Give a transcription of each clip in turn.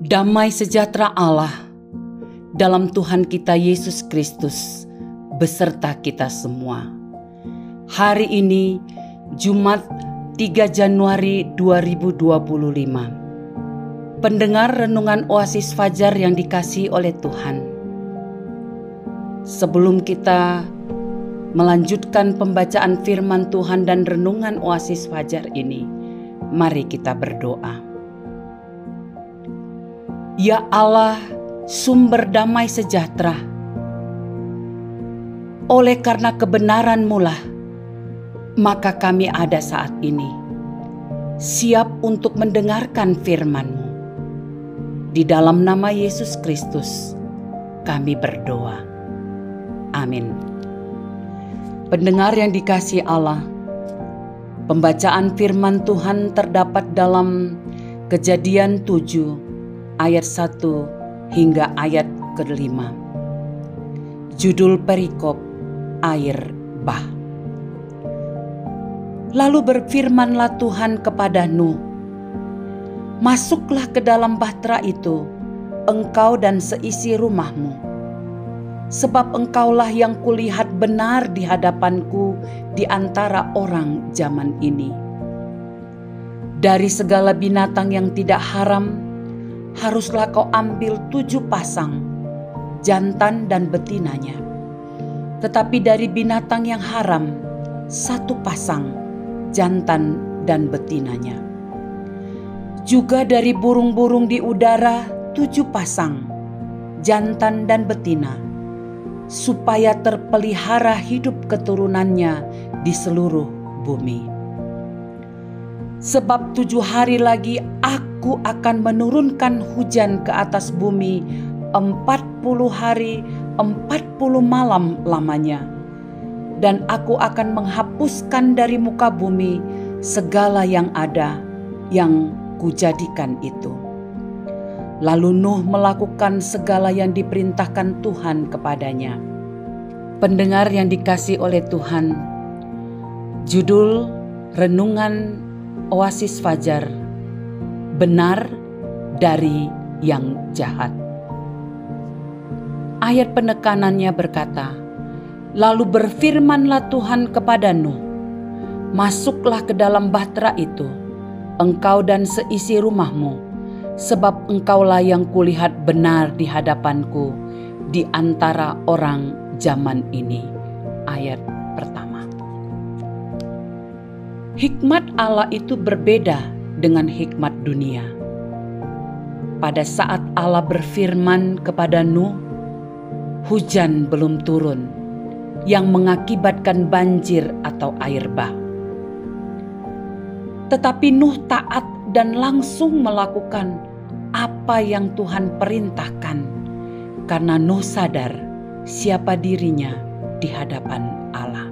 Damai sejahtera Allah dalam Tuhan kita Yesus Kristus beserta kita semua. Hari ini Jumat 3 Januari 2025. Pendengar renungan Oasis Fajar yang dikasihi oleh Tuhan. Sebelum kita melanjutkan pembacaan firman Tuhan dan renungan Oasis Fajar ini, mari kita berdoa. Ya Allah, sumber damai sejahtera, oleh karena kebenaran-Mu lah, maka kami ada saat ini, siap untuk mendengarkan firman-Mu. Di dalam nama Yesus Kristus, kami berdoa. Amin. Pendengar yang dikasihi Allah, pembacaan firman Tuhan terdapat dalam Kejadian 7 ayat 1 hingga ayat ke-5. Judul perikop air bah. Lalu berfirmanlah Tuhan kepada Nuh, "Masuklah ke dalam bahtera itu, engkau dan seisi rumahmu, sebab engkaulah yang kulihat benar di hadapanku di antara orang zaman ini. Dari segala binatang yang tidak haram, haruslah kau ambil 7 pasang, jantan dan betinanya. Tetapi dari binatang yang haram, 1 pasang, jantan dan betinanya. Juga dari burung-burung di udara 7 pasang, jantan dan betina, supaya terpelihara hidup keturunannya di seluruh bumi. Sebab 7 hari lagi aku akan menurunkan hujan ke atas bumi 40 hari 40 malam lamanya. Dan aku akan menghapuskan dari muka bumi segala yang ada yang kujadikan itu." Lalu Nuh melakukan segala yang diperintahkan Tuhan kepadanya. Pendengar yang dikasihi oleh Tuhan, judul renungan Oasis Fajar, benar dari yang jahat. Ayat penekanannya berkata, "Lalu berfirmanlah Tuhan kepada Nuh, masuklah ke dalam bahtera itu, engkau dan seisi rumahmu, sebab engkaulah yang kulihat benar di hadapanku di antara orang zaman ini." Ayat pertama. Hikmat Allah itu berbeda dengan hikmat dunia. Pada saat Allah berfirman kepada Nuh, hujan belum turun yang mengakibatkan banjir atau air bah. Tetapi Nuh taat dan langsung melakukan apa yang Tuhan perintahkan, karena Nuh sadar siapa dirinya di hadapan Allah.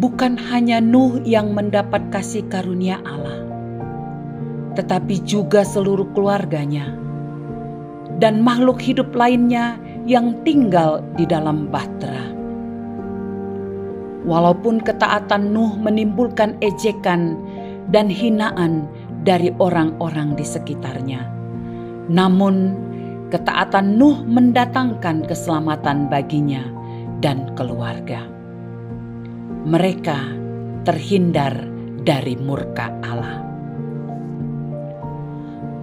Bukan hanya Nuh yang mendapat kasih karunia Allah, tetapi juga seluruh keluarganya dan makhluk hidup lainnya yang tinggal di dalam bahtera. Walaupun ketaatan Nuh menimbulkan ejekan dan hinaan dari orang-orang di sekitarnya, namun ketaatan Nuh mendatangkan keselamatan baginya dan keluarga. Mereka terhindar dari murka Allah.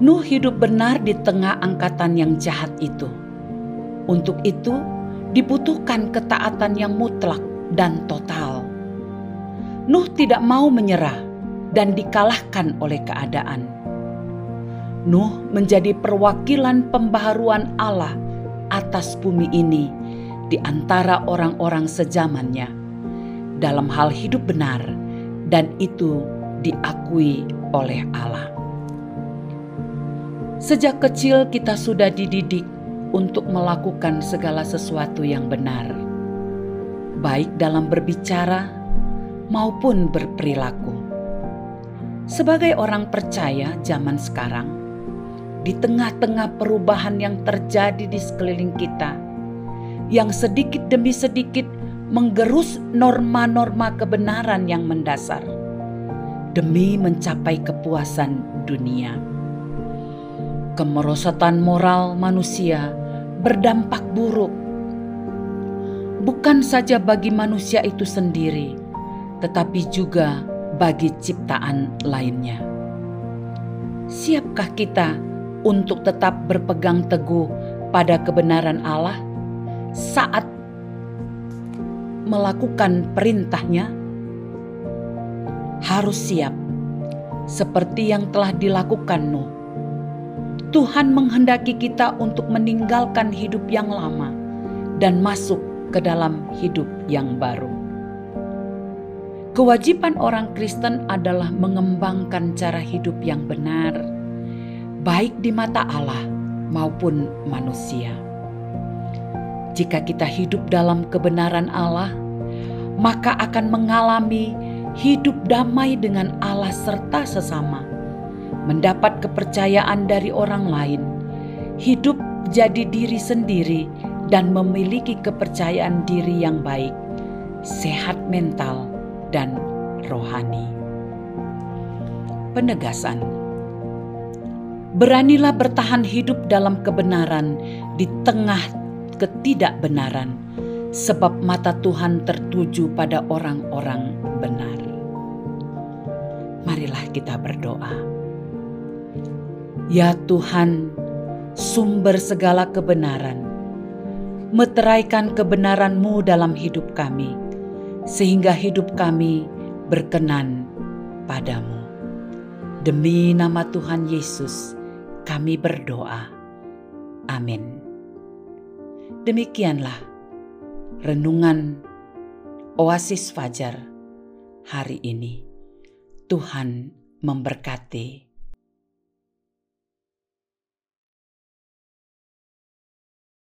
Nuh hidup benar di tengah angkatan yang jahat itu. Untuk itu dibutuhkan ketaatan yang mutlak dan total. Nuh tidak mau menyerah dan dikalahkan oleh keadaan. Nuh menjadi perwakilan pembaharuan Allah atas bumi ini di antara orang-orang sezamannya dalam hal hidup benar, dan itu diakui oleh Allah. Sejak kecil kita sudah dididik untuk melakukan segala sesuatu yang benar, baik dalam berbicara maupun berperilaku. Sebagai orang percaya zaman sekarang, di tengah-tengah perubahan yang terjadi di sekeliling kita, yang sedikit demi sedikit menggerus norma-norma kebenaran yang mendasar, demi mencapai kepuasan dunia. Kemerosotan moral manusia berdampak buruk, bukan saja bagi manusia itu sendiri, tetapi juga bagi ciptaan lainnya. Siapkah kita untuk tetap berpegang teguh pada kebenaran Allah saat melakukan perintahnya? Harus siap, seperti yang telah dilakukan Nuh. Tuhan menghendaki kita untuk meninggalkan hidup yang lama dan masuk ke dalam hidup yang baru. Kewajiban orang Kristen adalah mengembangkan cara hidup yang benar, baik di mata Allah maupun manusia. Jika kita hidup dalam kebenaran Allah, maka akan mengalami hidup damai dengan Allah serta sesama, mendapat kepercayaan dari orang lain, hidup jadi diri sendiri, dan memiliki kepercayaan diri yang baik, sehat mental, dan rohani. Penegasan: beranilah bertahan hidup dalam kebenaran di tengah ketidakbenaran, sebab mata Tuhan tertuju pada orang-orang benar. Marilah kita berdoa. Ya Tuhan, sumber segala kebenaran, meteraikan kebenaran-Mu dalam hidup kami, sehingga hidup kami berkenan padamu. Demi nama Tuhan Yesus, kami berdoa. Amin. Demikianlah renungan Oasis Fajar hari ini. Tuhan memberkati.